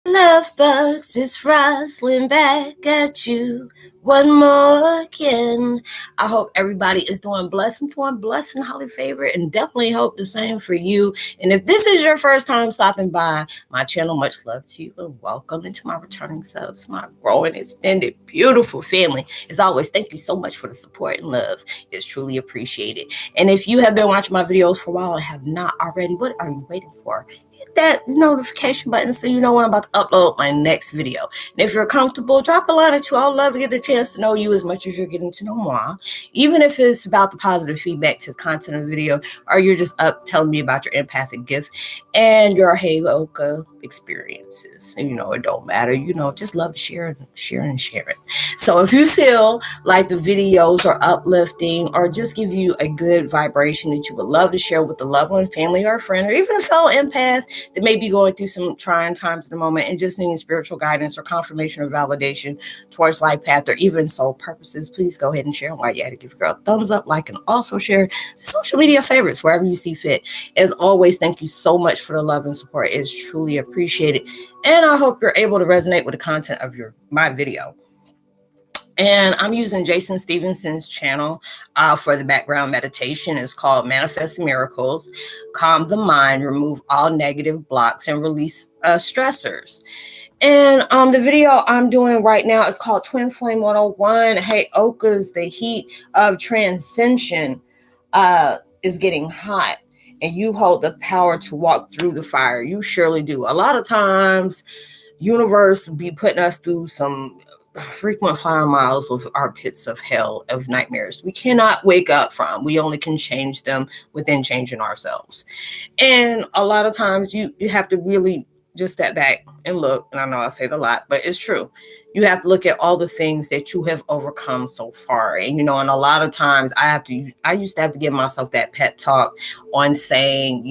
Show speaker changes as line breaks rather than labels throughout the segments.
Love bugs, it's Roslynn back at you one more again. I hope everybody is doing blessed and highly favored, and definitely hope the same for you. And if this is your first time stopping by my channel, much love to you and welcome into my returning subs, my growing, extended, beautiful family. As always, thank you so much for the support and love. It's truly appreciated. And if you have been watching my videos for a while and have not already, what are you waiting for? Hit that notification button so you know when I'm about to upload my next video. And if you're comfortable, drop a line or two. I would love to get a chance to know you as much as you're getting to know moi. Even if it's about the positive feedback to the content of the video, or you're just up telling me about your empathic gift and your Heyoka experiences. And it don't matter. Just love to share it. So if you feel like the videos are uplifting or just give you a good vibration that you would love to share with a loved one, family, or a friend, or even a fellow empath that may be going through some trying times at the moment and just needing spiritual guidance or confirmation or validation towards life path or even soul purposes, please go ahead and share. While you're at it, give your girl a thumbs up, like, and also share social media favorites wherever you see fit. As always, thank you so much for the love and support. It's truly appreciated. And I hope you're able to resonate with the content of my video. And I'm using Jason Stevenson's channel for the background meditation. It's called Manifest Miracles, Calm the Mind, Remove All Negative Blocks, and Release Stressors. And the video I'm doing right now is called Twin Flame 101, Heyokas, the heat of Transcension is getting hot. And you hold the power to walk through the fire. You surely do. A lot of times, universe be putting us through some frequent fire miles of our pits of hell, of nightmares we cannot wake up from. We only can change them within changing ourselves. And a lot of times you have to really just step back and look. And I know I say it a lot, but it's true. You have to look at all the things that you have overcome so far. And, and a lot of times I used to have to give myself that pep talk on saying,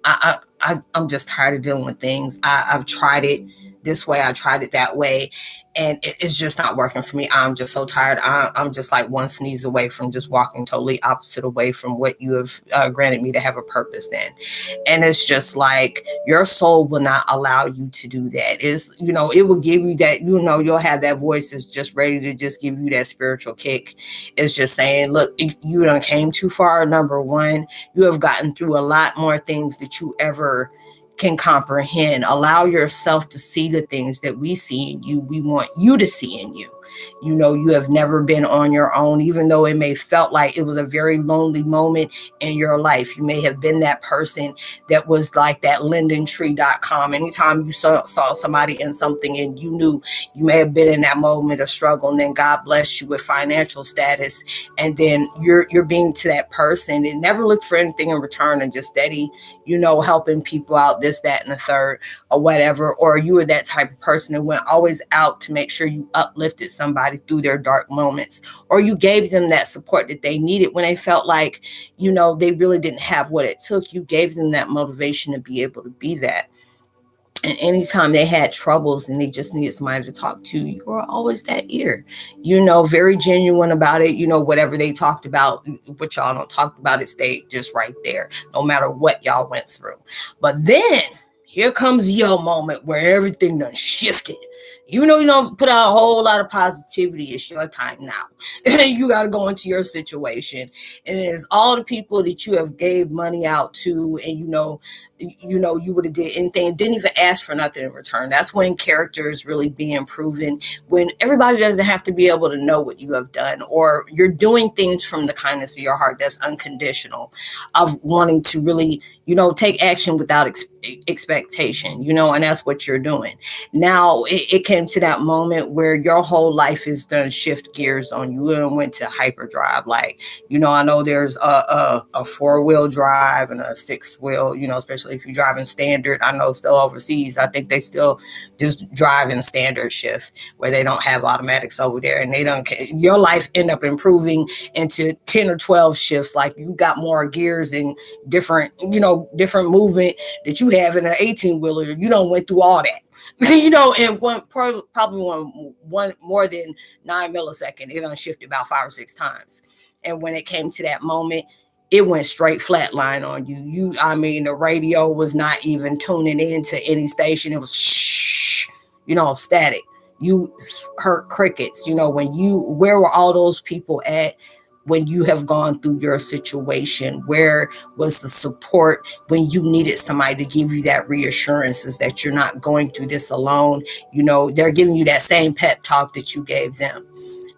I'm just tired of dealing with things. I've tried it this way. I tried it that way. And it's just not working for me. I'm just so tired. I'm just like one sneeze away from just walking totally opposite away from what you have granted me to have a purpose in. And it's just like your soul will not allow you to do that. It will give you that, you'll have that voice that's just ready to just give you that spiritual kick. It's just saying, look, you done came too far. Number one, you have gotten through a lot more things that you ever can comprehend. Allow yourself to see the things that we see in you. We want you to see in you. You have never been on your own, even though it may felt like it was a very lonely moment in your life. You may have been that person that was like that lindentree.com. Anytime you saw somebody in something and you knew you may have been in that moment of struggle, and then God blessed you with financial status, and then you're being to that person and never look for anything in return and just steady, helping people out, this, that, and the third, or whatever. Or you were that type of person that went always out to make sure you uplifted somebody through their dark moments, or you gave them that support that they needed when they felt like, they really didn't have what it took. You gave them that motivation to be able to be that. And anytime they had troubles and they just needed somebody to talk to, you were always that ear, very genuine about it. Whatever they talked about, what y'all don't talk about, it stayed just right there, no matter what y'all went through. But then here comes your moment where everything done shifted. Even though you don't put out a whole lot of positivity, it's your time now. You got to go into your situation. And it's all the people that you have gave money out to, and you would have did anything, didn't even ask for nothing in return. That's when character is really being proven, when everybody doesn't have to be able to know what you have done, or you're doing things from the kindness of your heart that's unconditional, of wanting to really, take action without expectation, and that's what you're doing. Now it came to that moment where your whole life is done shift gears on you and went to hyperdrive. Like, I know there's a 4-wheel drive and a 6-wheel, especially if you're driving standard. I know still overseas, I think they still just drive in standard shift where they don't have automatics over there, and they don't, your life end up improving into 10 or 12 shifts. Like, you got more gears and different movement that you have in an 18-wheeler. You don't went through all that. In probably one more than 9 milliseconds, it done shifted about 5 or 6 times. And when it came to that moment, it went straight flatline on you. I mean, the radio was not even tuning into any station. It was shh, static. You heard crickets. Where were all those people at when you have gone through your situation? Where was the support when you needed somebody to give you that reassurances that you're not going through this alone? They're giving you that same pep talk that you gave them,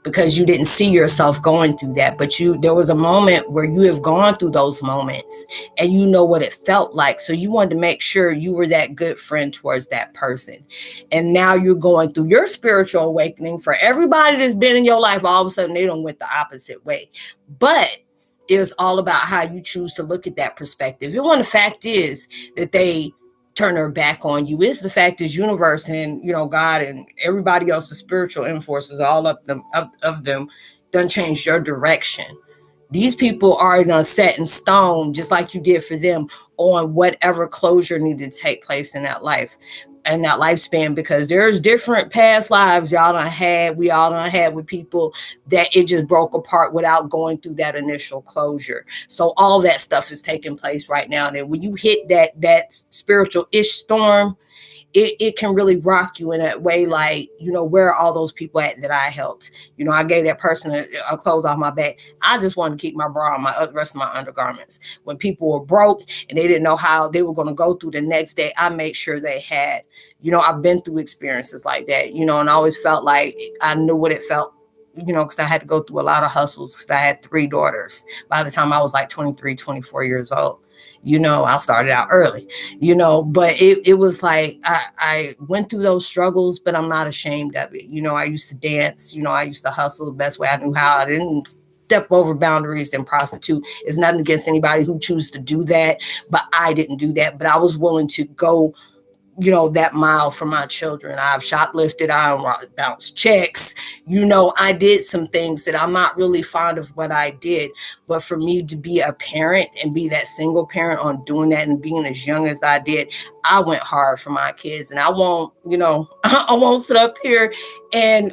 because you didn't see yourself going through that. But there was a moment where you have gone through those moments and you know what it felt like. So you wanted to make sure you were that good friend towards that person. And now you're going through your spiritual awakening. For everybody that's been in your life, all of a sudden they don't went the opposite way. But it's all about how you choose to look at that perspective. And one, the fact is that they turn their back on you is the fact is universe and God and everybody else, the spiritual enforcers, all of them done changed your direction. These people are done set in stone, just like you did for them, on whatever closure needed to take place in that life and that lifespan, because there's different past lives we all done had with people that it just broke apart without going through that initial closure. So all that stuff is taking place right now. And then when you hit that spiritual ish storm, it can really rock you in that way. Like, where are all those people at that I helped? I gave that person a clothes off my back. I just wanted to keep my bra on the rest of my undergarments. When people were broke and they didn't know how they were going to go through the next day, I made sure they had. I've been through experiences like that, and I always felt like I knew what it felt, because I had to go through a lot of hustles because I had 3 daughters. By the time I was like 23, 24 years old. I started out early, but it was like, I went through those struggles, but I'm not ashamed of it. I used to dance, I used to hustle the best way I knew how. I didn't step over boundaries and prostitute. It's nothing against anybody who chooses to do that, but I didn't do that. But I was willing to go that mile for my children. I've shoplifted, I bounced checks, I did some things that I'm not really fond of what I did. But for me to be a parent and be that single parent on doing that and being as young as I did, I went hard for my kids. And I won't, I won't sit up here and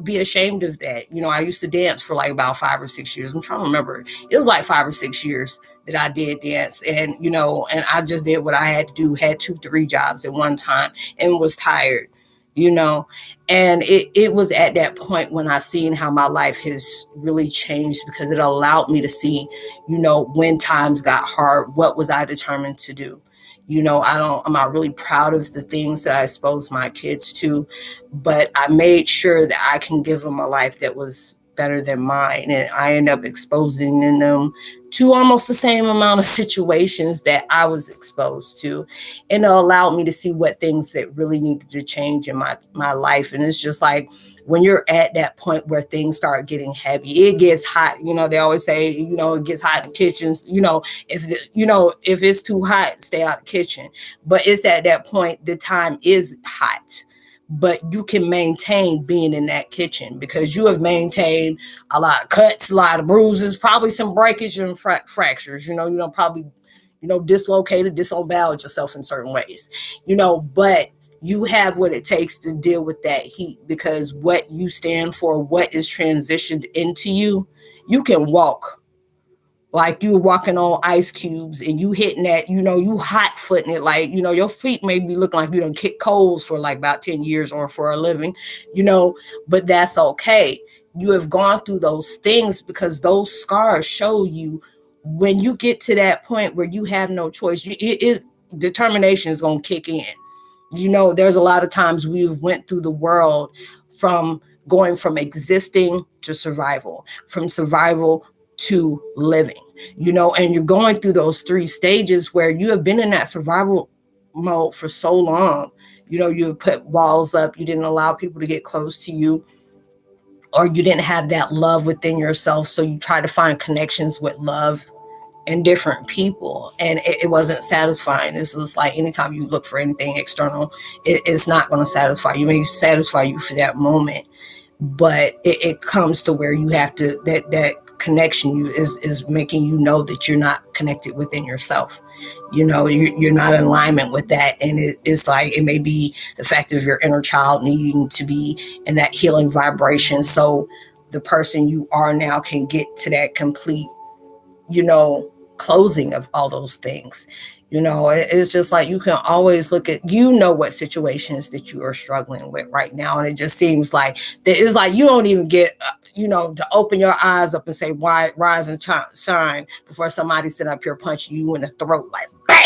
be ashamed of that. I used to dance for like about 5 or 6 years. I'm trying to remember. It was like 5 or 6 years that I did dance, and and I just did what I had to do, had 2-3 jobs at one time, and was tired, and it was at that point when I seen how my life has really changed, because it allowed me to see, when times got hard, what was I determined to do. I'm not really proud of the things that I exposed my kids to, but I made sure that I can give them a life that was better than mine. And I end up exposing them to almost the same amount of situations that I was exposed to. And it allowed me to see what things that really needed to change in my life. And it's just like, when you're at that point where things start getting heavy, it gets hot. They always say, it gets hot in kitchens. If it's too hot, stay out of the kitchen. But it's at that point, the time is hot. But you can maintain being in that kitchen because you have maintained a lot of cuts, a lot of bruises, probably some breakage and fractures. Probably, dislocated, disemboweled yourself in certain ways. But you have what it takes to deal with that heat, because what you stand for, what is transitioned into you, you can walk like you walking on ice cubes and you hitting that, you hot footing it, like, your feet may be looking like you done kick coals for like about 10 years or for a living, but that's okay. You have gone through those things because those scars show you when you get to that point where you have no choice, determination is going to kick in. There's a lot of times we've went through the world from going from existing to survival, from survival to living, and you're going through those 3 stages where you have been in that survival mode for so long. You put walls up, you didn't allow people to get close to you, or you didn't have that love within yourself. So you try to find connections with love and different people, and it wasn't satisfying. It's just like anytime you look for anything external, it's not going to satisfy you. It may satisfy you for that moment, but it comes to where you have to, that connection is making you know that you're not connected within yourself. You're not in alignment with that. And it's like, it may be the fact of your inner child needing to be in that healing vibration. So the person you are now can get to that complete closing of all those things. It's just like you can always look at, what situations that you are struggling with right now. And it just seems like that it's like you don't even get, to open your eyes up and say, why rise and shine before somebody sit up here punching you in the throat like, bam.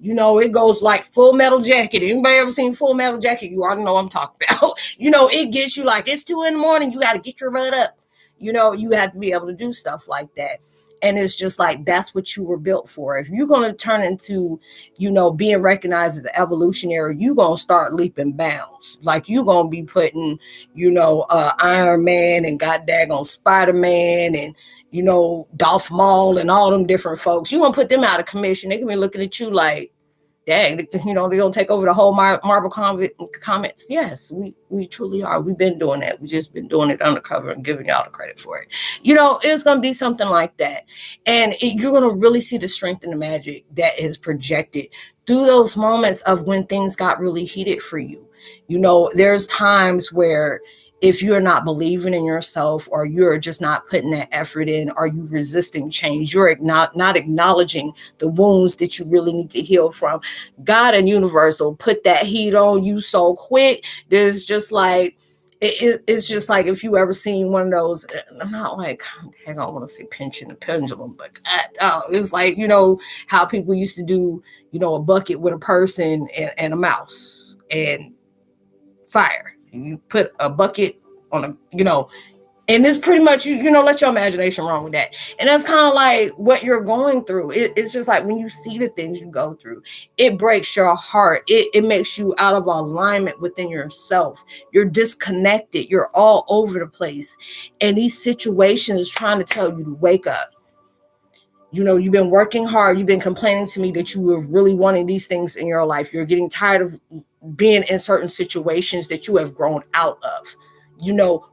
It goes like Full Metal Jacket. Anybody ever seen Full Metal Jacket? You already know what I'm talking about. It gets you like, it's 2 a.m. You got to get your butt up. You have to be able to do stuff like that. And it's just like, that's what you were built for. If you're going to turn into, being recognized as an evolutionary, you're going to start leaping bounds. Like you're going to be putting, Iron Man and god daggone Spider-Man and, Darth Maul and all them different folks. You're going to put them out of commission. They can be looking at you like, dang, they're going to take over the whole Marvel comics. Yes, we truly are. We've been doing that. We've just been doing it undercover and giving y'all the credit for it. It's going to be something like that. And you're going to really see the strength and the magic that is projected through those moments of when things got really heated for you. There's times where if you're not believing in yourself, or you're just not putting that effort in, or you resisting change, you're not acknowledging the wounds that you really need to heal from, God and universe will put that heat on you so quick. There's just like, it's just like, if you ever seen one of those, I'm not like, hang on, I want to say pinching the pendulum, but it's like, how people used to do, a bucket with a person and a mouse and fire. You put a bucket on and it's pretty much, let your imagination run with that. And that's kind of like what you're going through. It's just like when you see the things you go through, it breaks your heart. It makes you out of alignment within yourself. You're disconnected. You're all over the place. And these situations trying to tell you to wake up. You've been working hard. You've been complaining to me that you were really wanting these things in your life. You're getting tired of being in certain situations that you have grown out of.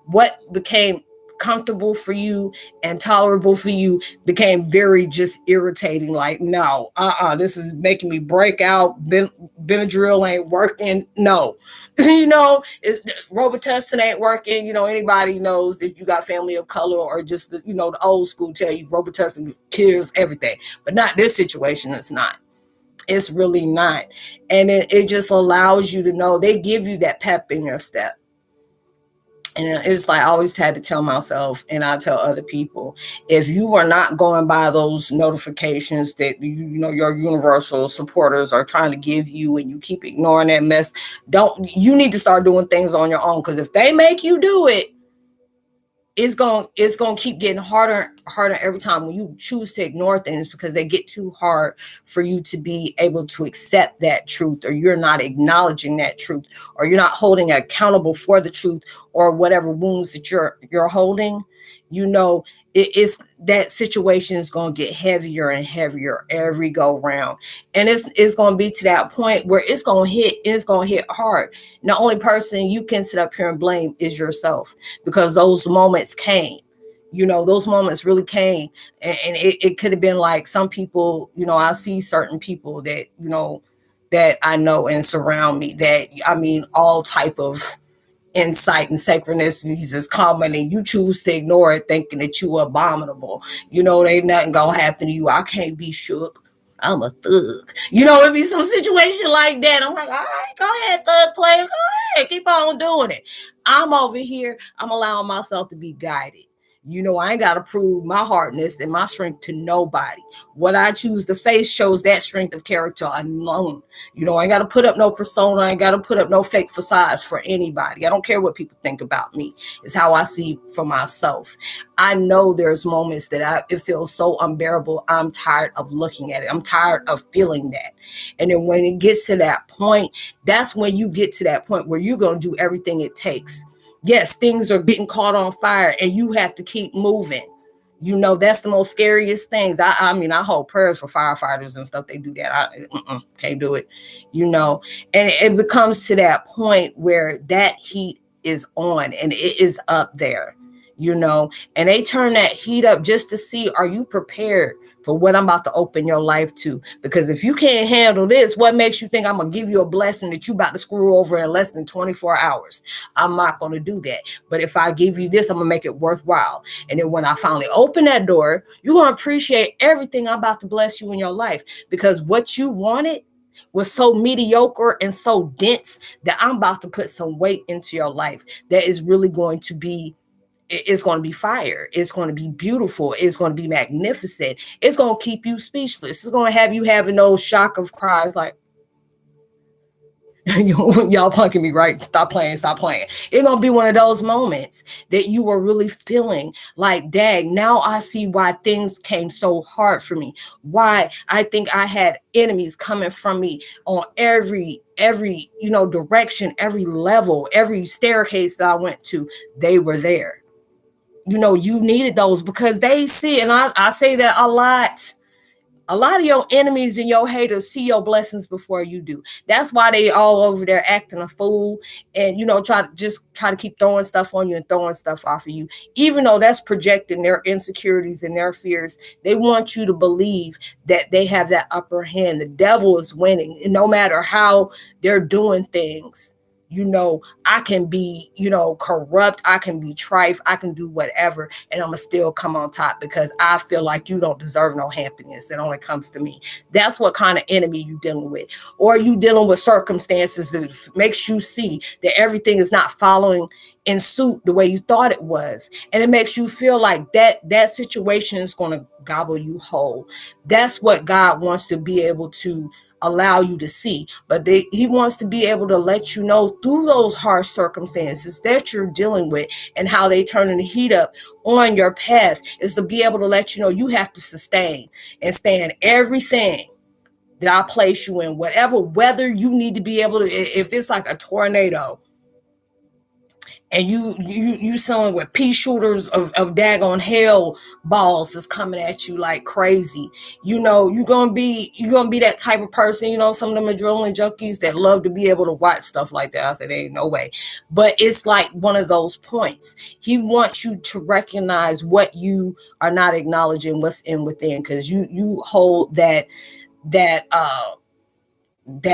What became comfortable for you and tolerable for you became very just irritating. Like, no, this is making me break out. Benadryl ain't working. No, Robitussin ain't working. Anybody knows that you got family of color, or just the old school tell you Robitussin kills everything, but not this situation. It's not. It's really not. And it just allows you to know, they give you that pep in your step. And it's like I always had to tell myself, and I tell other people, if you are not going by those notifications that your universal supporters are trying to give you, and you keep ignoring that mess, you need to start doing things on your own. Because if they make you do it, it's going to keep getting harder every time when you choose to ignore things, because they get too hard for you to be able to accept that truth, or you're not acknowledging that truth, or you're not holding accountable for the truth, or whatever wounds that you're holding. It's that situation is going to get heavier and heavier every go round, and it's going to be to that point where it's going to hit hard. And the only person you can sit up here and blame is yourself, because those moments came. Those moments really came, and it could have been like some people. I see certain people that that I know and surround me, that all type of insight and synchronicities is common, and you choose to ignore it thinking that you are abominable. Ain't nothing gonna happen to you. I can't be shook. I'm a thug. It'd be some situation like that. I'm like, all right, go ahead, thug player. Go ahead, keep on doing it. I'm over here. I'm allowing myself to be guided. I ain't got to prove my hardness and my strength to nobody. What I choose to face shows that strength of character alone. I ain't got to put up no persona. I ain't got to put up no fake facades for anybody. I don't care what people think about me. It's how I see for myself. I know there's moments that it feels so unbearable. I'm tired of looking at it. I'm tired of feeling that. And then when it gets to that point, that's when you get to that point where you're going to do everything it takes. Yes, things are getting caught on fire, and you have to keep moving. That's the most scariest things. I hold prayers for firefighters and stuff. They do that. I can't do it. And it becomes to that point where that heat is on, and it is up there, and they turn that heat up just to see, are you prepared for what I'm about to open your life to. Because if you can't handle this, what makes you think I'm going to give you a blessing that you about to screw over in less than 24 hours? I'm not going to do that. But if I give you this, I'm going to make it worthwhile. And then when I finally open that door, you're going to appreciate everything I'm about to bless you in your life. Because what you wanted was so mediocre and so dense that I'm about to put some weight into your life that is really going to be, it's going to be fire. It's going to be beautiful. It's going to be magnificent. It's going to keep you speechless. It's going to have you having those shock of cries like, y'all punking me, right? Stop playing. It's going to be one of those moments that you were really feeling like, dang, now I see why things came so hard for me. Why I think I had enemies coming from me on every direction, every level, every staircase that I went to, they were there. You needed those because they see, and I say that a lot. A lot of your enemies and your haters see your blessings before you do. That's why they all over there acting a fool and, try to keep throwing stuff on you and throwing stuff off of you. Even though that's projecting their insecurities and their fears, they want you to believe that they have that upper hand. The devil is winning. And no matter how they're doing things, I can be, corrupt. I can be trite. I can do whatever. And I'm going to still come on top because I feel like you don't deserve no happiness. It only comes to me. That's what kind of enemy you dealing with. Or you dealing with circumstances that makes you see that everything is not following in suit the way you thought it was. And it makes you feel like that situation is going to gobble you whole. That's what God wants to be able to allow you to see, but he wants to be able to let you know through those harsh circumstances that you're dealing with and how they turn the heat up on your path is to be able to let you know you have to sustain and stand everything that I place you in, whatever weather you need to be able to. If it's like a tornado and you selling with pea shooters of daggone hell balls is coming at you like crazy. You're gonna be that type of person. Some of them adrenaline junkies that love to be able to watch stuff like that. I said, ain't no way. But it's like one of those points. He wants you to recognize what you are not acknowledging, what's in within, because you hold that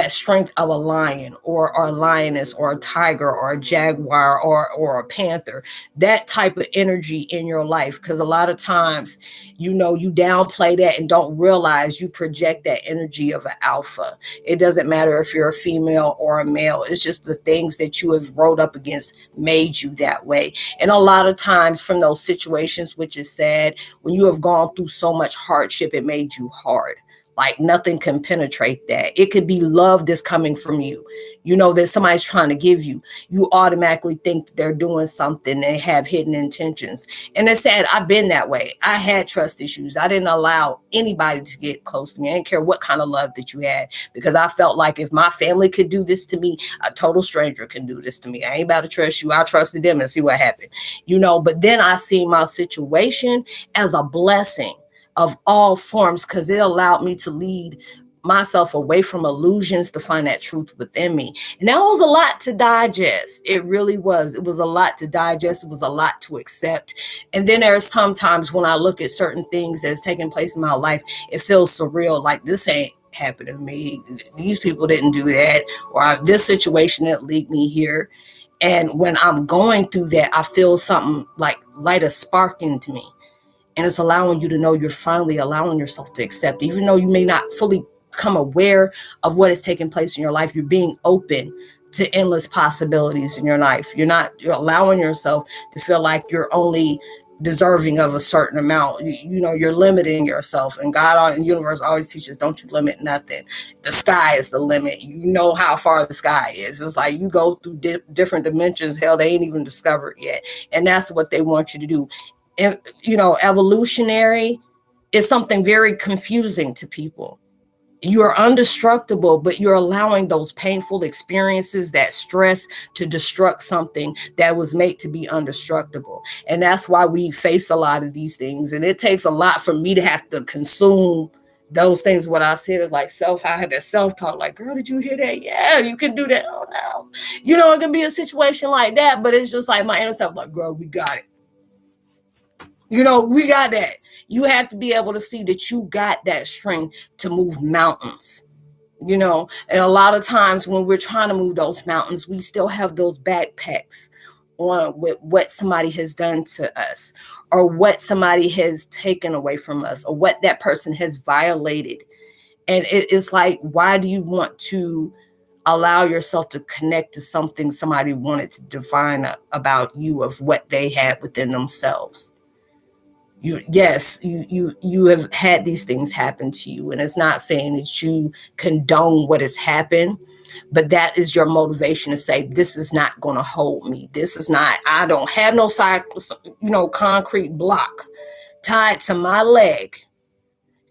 strength of a lion or a lioness or a tiger or a jaguar or a panther, that type of energy in your life. Because a lot of times, you downplay that and don't realize you project that energy of an alpha. It doesn't matter if you're a female or a male. It's just the things that you have rode up against made you that way. And a lot of times from those situations, which is sad, when you have gone through so much hardship, it made you hard. Like nothing can penetrate that. It could be love that's coming from you, that somebody's trying to give you. You automatically think that they're doing something. They have hidden intentions. And it's sad. I've been that way. I had trust issues. I didn't allow anybody to get close to me. I didn't care what kind of love that you had, because I felt like if my family could do this to me, a total stranger can do this to me. I ain't about to trust you. I trusted them and see what happened, but then I see my situation as a blessing of all forms, because it allowed me to lead myself away from illusions to find that truth within me. And that was a lot to digest. It really was. It was a lot to digest. It was a lot to accept. And then there's sometimes when I look at certain things that's taking place in my life, it feels surreal. Like this ain't happened to me. These people didn't do that, or this situation that lead me here. And when I'm going through that, I feel something like light a spark into me. And it's allowing you to know you're finally allowing yourself to accept, even though you may not fully become aware of what is taking place in your life. You're being open to endless possibilities in your life. You're allowing yourself to feel like you're only deserving of a certain amount. You're limiting yourself, and God and the universe always teaches, don't you limit nothing. The sky is the limit. You know how far the sky is. It's like you go through different dimensions. Hell, they ain't even discovered yet. And that's what they want you to do. And, evolutionary is something very confusing to people. You are indestructible, but you're allowing those painful experiences, that stress, to destruct something that was made to be indestructible. And that's why we face a lot of these things. And it takes a lot for me to have to consume those things. What I said is like I had that self-talk, like, girl, did you hear that? Yeah, you can do that. Oh, no. It could be a situation like that, but it's just like my inner self, like, girl, we got it. We got that. You have to be able to see that you got that strength to move mountains. And a lot of times when we're trying to move those mountains, we still have those backpacks on with what somebody has done to us, or what somebody has taken away from us, or what that person has violated. And it's like, why do you want to allow yourself to connect to something somebody wanted to define about you, of what they had within themselves? You have had these things happen to you, and it's not saying that you condone what has happened, but that is your motivation to say, this is not going to hold me. This is not, I don't have no side, concrete block tied to my leg,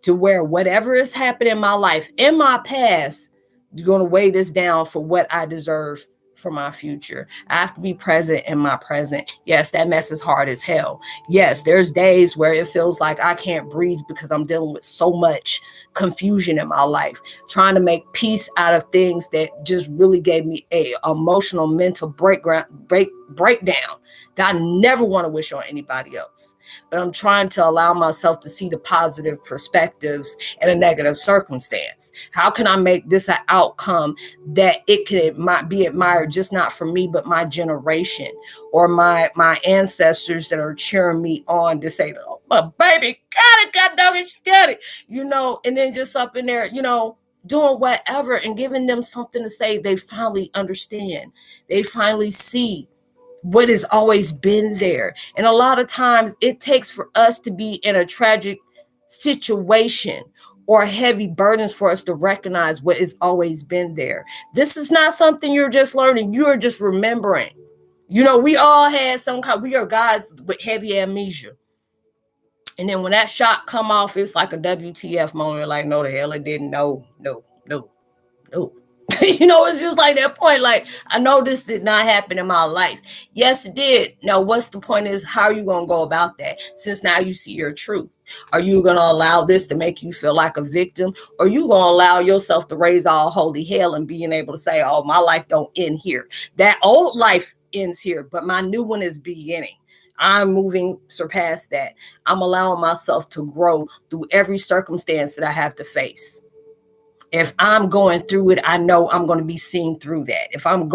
to where whatever has happened in my life, in my past, you're going to weigh this down for what I deserve for my future. I have to be present in my present. Yes, that mess is hard as hell. Yes, there's days where it feels like I can't breathe because I'm dealing with so much confusion in my life, trying to make peace out of things that just really gave me a emotional, mental breakdown that I never want to wish on anybody else. But I'm trying to allow myself to see the positive perspectives in a negative circumstance. How can I make this an outcome that might be admired, just not for me, but my generation, or my ancestors that are cheering me on to say, oh, my baby got it, God dog it, she got it, and then just up in there, doing whatever and giving them something to say. They finally understand. They finally see what has always been there. And a lot of times it takes for us to be in a tragic situation or heavy burdens for us to recognize what has always been there. This is not something you're just learning. You're just remembering. We all had we are guys with heavy amnesia. And then when that shock come off, it's like a WTF moment. Like, no, the hell it didn't. No. It's just like that point. Like, I know this did not happen in my life. Yes, it did. Now, what's the point is, how are you going to go about that? Since now you see your truth. Are you going to allow this to make you feel like a victim? Or are you going to allow yourself to raise all holy hell and being able to say, oh, my life don't end here. That old life ends here, but my new one is beginning. I'm moving surpassed that. I'm allowing myself to grow through every circumstance that I have to face. If I'm going through it, I know I'm going to be seen through that. If I'm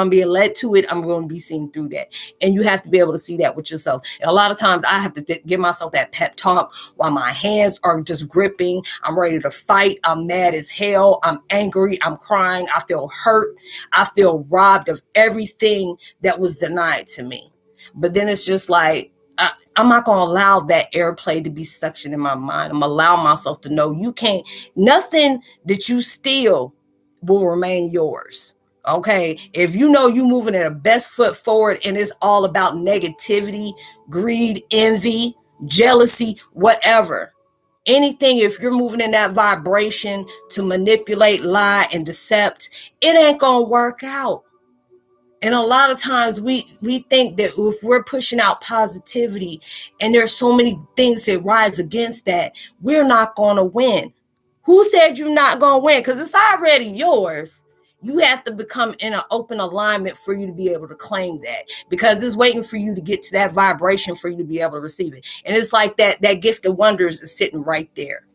being led to it, I'm going to be seen through that. And you have to be able to see that with yourself. And a lot of times I have to give myself that pep talk while my hands are just gripping. I'm ready to fight. I'm mad as hell. I'm angry. I'm crying. I feel hurt. I feel robbed of everything that was denied to me. But then it's just like, I'm not going to allow that airplay to be suctioned in my mind. I'm allowing myself to know nothing that you steal will remain yours. Okay. If you moving at a best foot forward and it's all about negativity, greed, envy, jealousy, whatever, anything, if you're moving in that vibration to manipulate, lie, and decept, it ain't going to work out. And a lot of times we think that if we're pushing out positivity and there's so many things that rise against that, we're not going to win. Who said you're not going to win? Because it's already yours. You have to become in an open alignment for you to be able to claim that, because it's waiting for you to get to that vibration for you to be able to receive it. And it's like that gift of wonders is sitting right there.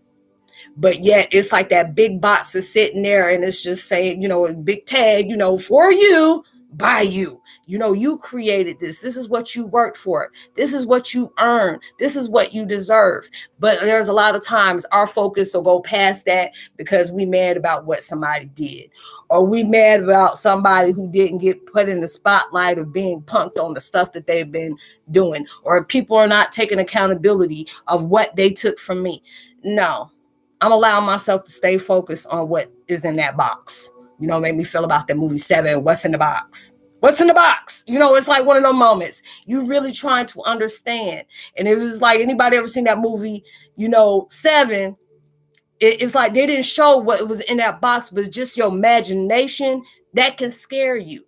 But yet it's like that big box is sitting there and it's just saying, a big tag, for you, by you. You created this. This is what you worked for. This is what you earned. This is what you deserve. But there's a lot of times our focus will go past that because we mad about what somebody did. Or we mad about somebody who didn't get put in the spotlight of being punked on the stuff that they've been doing. Or people are not taking accountability of what they took from me. No. I'm allowing myself to stay focused on what is in that box. Made me feel about that movie 7, What's in the Box? What's in the box? It's like one of those moments. You really trying to understand. And it was like, anybody ever seen that movie, 7? It's like they didn't show what was in that box, but just your imagination that can scare you.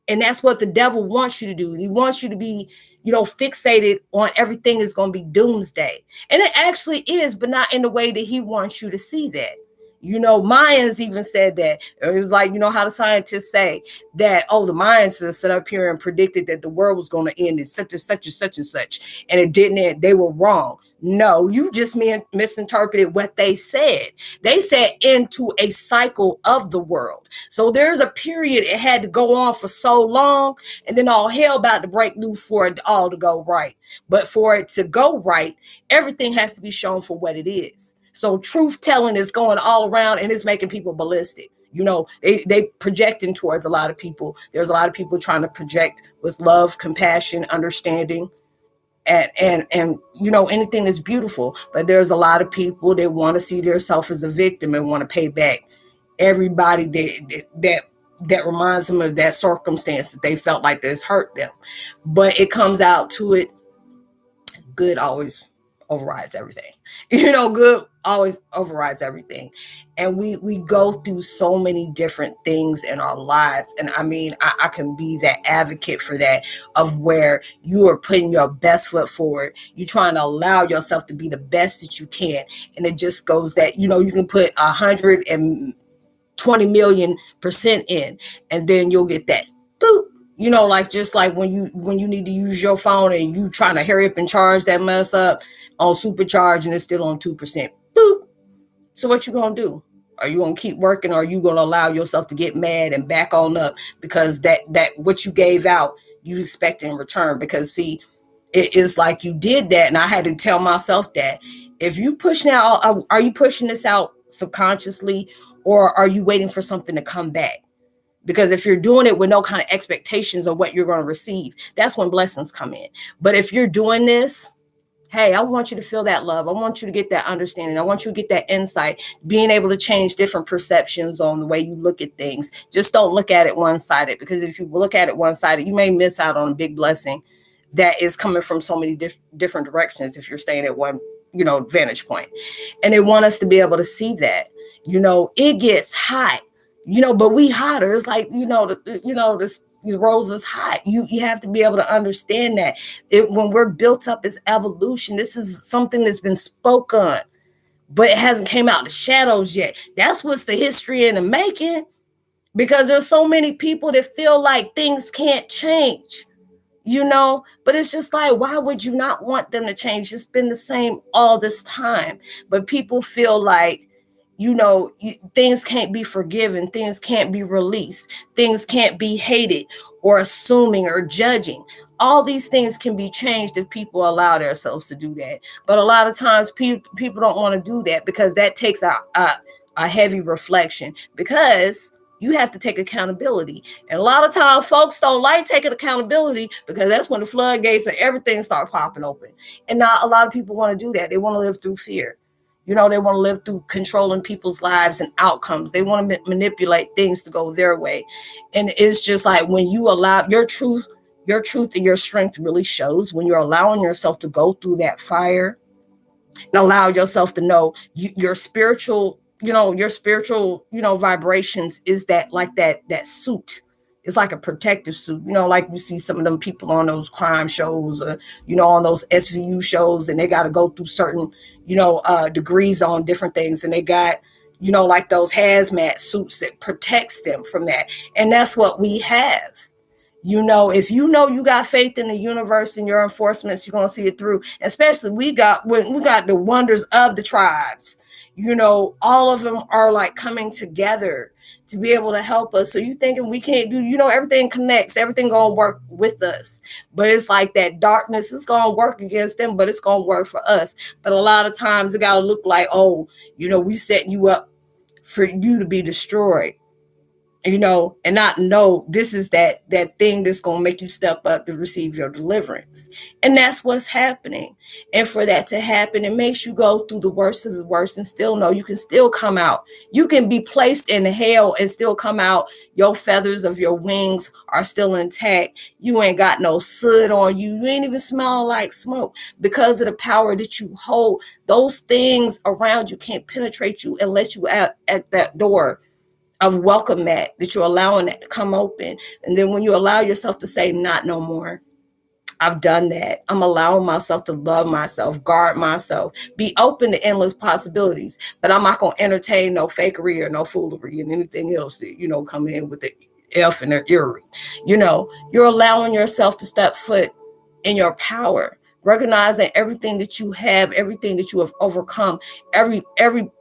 And that's what the devil wants you to do. He wants you to be fixated on everything is going to be doomsday. And it actually is, but not in the way that he wants you to see that. Mayans even said that. It was like, how the scientists say that, oh, the Mayans set up here and predicted that the world was going to end in such and such and such and such, and it didn't end. They were wrong. No, you just misinterpreted what they said. They said into a cycle of the world. So there's a period it had to go on for so long, and then all hell about to break loose for it all to go right. But for it to go right, everything has to be shown for what it is. So truth telling is going all around, and it's making people ballistic. They projecting towards a lot of people. There's a lot of people trying to project with love, compassion, understanding, and anything that's beautiful. But there's a lot of people that want to see themselves as a victim and want to pay back everybody that reminds them of that circumstance that they felt like this hurt them. But it comes out to it, good always overrides everything. Good always overrides everything. And we go through so many different things in our lives. And I mean, I can be that advocate for that, of where you are putting your best foot forward. You're trying to allow yourself to be the best that you can. And it just goes that, you can put 120 million% in, and then you'll get that boop. Just like when you need to use your phone and you trying to hurry up and charge that mess up on supercharge, and it's still on 2%. Boop. So what you gonna do? Are you gonna keep working, or are you gonna allow yourself to get mad and back on up because that what you gave out you expect in return? Because see, it is like you did that, and I had to tell myself that if you pushing out, are you pushing this out subconsciously, or are you waiting for something to come back? Because if you're doing it with no kind of expectations of what you're going to receive, that's when blessings come in. But if you're doing this, hey, I want you to feel that love. I want you to get that understanding. I want you to get that insight, being able to change different perceptions on the way you look at things. Just don't look at it one-sided, because if you look at it one-sided, you may miss out on a big blessing that is coming from so many different directions if you're staying at one, vantage point. And they want us to be able to see that, it gets hot. But we hotter. It's like, this rose is hot. You have to be able to understand that when we're built up as evolution, this is something that's been spoken, but it hasn't came out the shadows yet. That's what's the history in the making, because there's so many people that feel like things can't change, but it's just like, why would you not want them to change? It's been the same all this time, but people feel like, things can't be forgiven, things can't be released, things can't be hated or assuming or judging. All these things can be changed if people allow themselves to do that. But a lot of times people don't want to do that, because that takes a heavy reflection, because you have to take accountability. And a lot of times folks don't like taking accountability, because that's when the floodgates and everything start popping open. And not a lot of people want to do that. They want to live through fear. They want to live through controlling people's lives and outcomes. They want to manipulate things to go their way. And it's just like, when you allow your truth and your strength really shows when you're allowing yourself to go through that fire, and allow yourself to know your spiritual, vibrations is that, like that suit. It's like a protective suit, like you see some of them people on those crime shows, on those SVU shows, and they got to go through certain, degrees on different things. And they got, like those hazmat suits that protects them from that. And that's what we have. If you got faith in the universe and your enforcements, you're going to see it through. Especially when we got the wonders of the tribes, all of them are like coming together to be able to help us. So you thinking we can't do, everything connects, everything going to work with us. But it's like that darkness is going to work against them, but it's going to work for us. But a lot of times it got to look like, oh, we setting you up for you to be destroyed. And not know this is that thing that's going to make you step up to receive your deliverance. And that's what's happening. And for that to happen, it makes you go through the worst of the worst and still know you can still come out. You can be placed in hell and still come out. Your feathers of your wings are still intact. You ain't got no soot on you. You ain't even smell like smoke, because of the power that you hold. Those things around you can't penetrate you and let you out at that door of welcome that you're allowing that to come open. And then when you allow yourself to say, not no more, I've done that. I'm allowing myself to love myself, guard myself, be open to endless possibilities. But I'm not going to entertain no fakery or no foolery and anything else that, come in with the F and the eerie. You're allowing yourself to step foot in your power, recognizing everything that you have, everything that you have overcome, every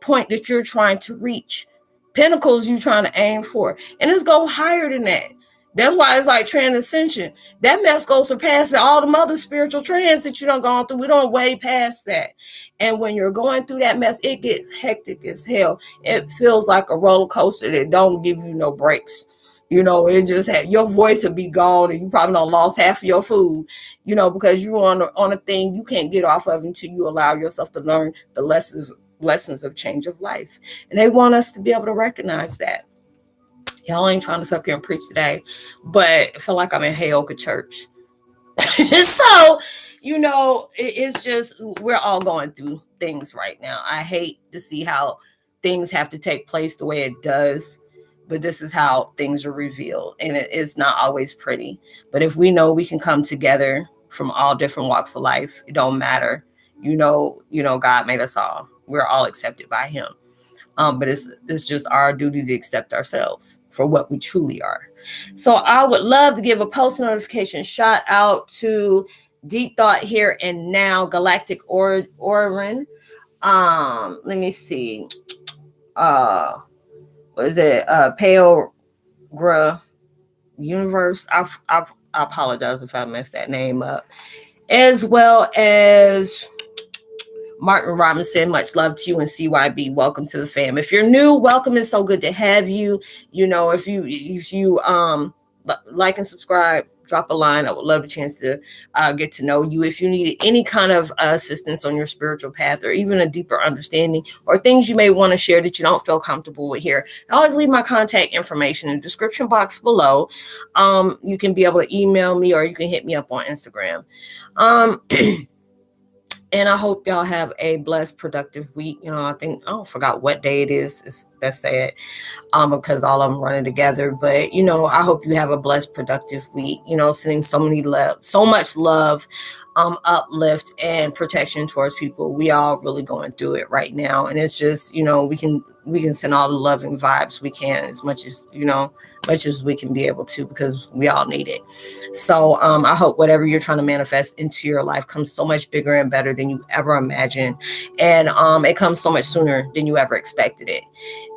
point that you're trying to reach, pinnacles you're trying to aim for. And it's go higher than that. That's why it's like Transcension. That mess goes surpassing all the other spiritual trends that you done gone through. We don't way past that. And when you're going through that mess, it gets hectic as hell. It feels like a roller coaster that don't give you no breaks. It just your voice will be gone, and you probably don't lost half of your food, because you're on a thing you can't get off of until you allow yourself to learn the lessons of change of life. And they want us to be able to recognize that. Y'all ain't trying to sit up here and preach today, but I feel like I'm in Heyokas church. So, it's just, we're all going through things right now. I hate to see how things have to take place the way it does, but this is how things are revealed, and it is not always pretty. But if we know we can come together from all different walks of life, it don't matter. God made us all. We're all accepted by him. But it's just our duty to accept ourselves for what we truly are. So I would love to give a post notification shout out to Deep Thought Here and Now, Galactic Orin. Let me see. What is it? Pale Universe. I apologize if I messed that name up. As well as Martin Robinson, much love to you, and CYB, welcome to the fam. If you're new, welcome. It's so good to have you. If you like and subscribe, drop a line. I would love a chance to get to know you. If you need any kind of assistance on your spiritual path, or even a deeper understanding, or things you may want to share that you don't feel comfortable with here, I always leave my contact information in the description box below. You can be able to email me, or you can hit me up on Instagram. And I hope y'all have a blessed, productive week. I forgot what day it is. That's sad. Because all of them running together. But, I hope you have a blessed, productive week. Sending so much love, uplift and protection towards people. We all really going through it right now. And it's just, we can send all the loving vibes we can, as much as we can be able to, because we all need it. So I hope whatever you're trying to manifest into your life comes so much bigger and better than you ever imagined. And it comes so much sooner than you ever expected it.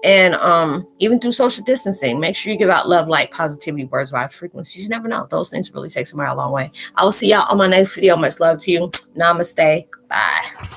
And even through social distancing, make sure you give out love, light, positivity, words, vibes, frequencies. You never know. Those things really take somebody a long way. I will see y'all on my next video. Much love to you. Namaste. Bye.